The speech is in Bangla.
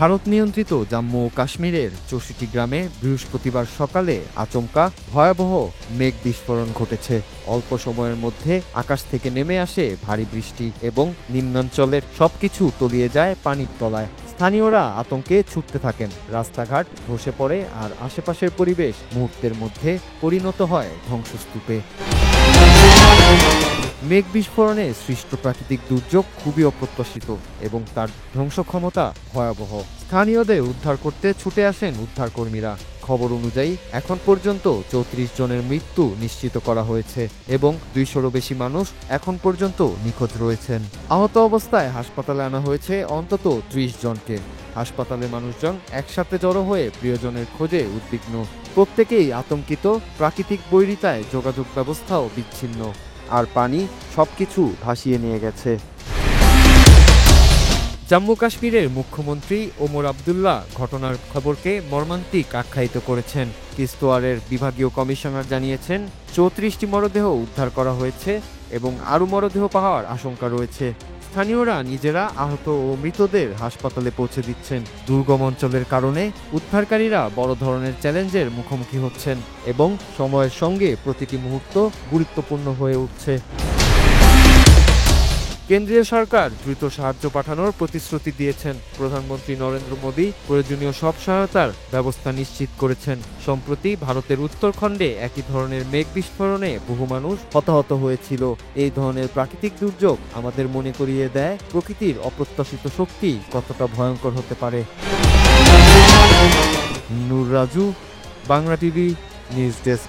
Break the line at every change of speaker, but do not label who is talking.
ভারত নিয়ন্ত্রিত জম্মু ও কাশ্মীরের ৬৪ গ্রামে বৃহস্পতিবার সকালে আচমকা ভয়াবহ মেঘ বিস্ফোরণ ঘটেছে। অল্প সময়ের মধ্যে আকাশ থেকে নেমে আসে ভারী বৃষ্টি এবং নিম্নাঞ্চলের সবকিছু তলিয়ে যায় পানির তলায়। স্থানীয়রা আতঙ্কে ছুটতে থাকেন, রাস্তাঘাট ধসে পড়ে আর আশেপাশের পরিবেশ মুহূর্তের মধ্যে পরিণত হয় ধ্বংসস্তূপে। মেঘ বিস্ফোরণে সৃষ্ট প্রাকৃতিক দুর্যোগ খুবই অপ্রত্যাশিত এবং তার ধ্বংস ক্ষমতা ভয়াবহ। স্থানীয়দের উদ্ধার করতে ছুটে আসেন উদ্ধারকর্মীরা। খবর অনুযায়ী এখন পর্যন্ত ৩৪ জনের মৃত্যু নিশ্চিত করা হয়েছে এবং ২০০-রও বেশি মানুষ এখন পর্যন্ত নিখোঁজ রয়েছেন। আহত অবস্থায় হাসপাতালে আনা হয়েছে অন্তত ৩০ জনকে। হাসপাতালে মানুষজন একসাথে জড়ো হয়ে প্রিয়জনের খোঁজে উদ্বিগ্ন। প্রত্যেকেই আতঙ্কিত, প্রাকৃতিক বৈরিতায় যোগাযোগ ব্যবস্থাও বিচ্ছিন্ন, আর পানি সবকিছু ভাসিয়ে নিয়ে গেছে। জম্মু কাশ্মীরের মুখ্যমন্ত্রী ওমর আবদুল্লাহ ঘটনার খবরকে মর্মান্তিক আখ্যায়িত করেছেন। কিস্তোয়ারের বিভাগীয় কমিশনার জানিয়েছেন ৩৪টি মরদেহ উদ্ধার করা হয়েছে এবং আরও মরদেহ পাওয়ার আশঙ্কা রয়েছে। স্থানীয়রা নিজেরা আহত ও মৃতদের হাসপাতালে পৌঁছে দিচ্ছেন। দুর্গম অঞ্চলের কারণে উদ্ধারকারীরা বড় ধরনের চ্যালেঞ্জের মুখোমুখি হচ্ছেন এবং সময়ের সঙ্গে প্রতিটি মুহূর্ত গুরুত্বপূর্ণ হয়ে উঠছে। কেন্দ্রীয় সরকার দ্রুত সাহায্য পাঠানোর প্রতিশ্রুতি দিয়েছেন। প্রধানমন্ত্রী নরেন্দ্র মোদী প্রয়োজনীয় সব সহায়তার ব্যবস্থা নিশ্চিত করেছেন। সম্প্রতি ভারতের উত্তরাখণ্ডে একই ধরনের মেঘ বিস্ফোরণে বহু মানুষ হতাহত হয়েছিল। এই ধরনের প্রাকৃতিক দুর্যোগ আমাদের মনে করিয়ে দেয় প্রকৃতির অপ্রত্যাশিত শক্তি কতটা ভয়ঙ্কর হতে পারে। Noor Raju, Bangla TV news desk.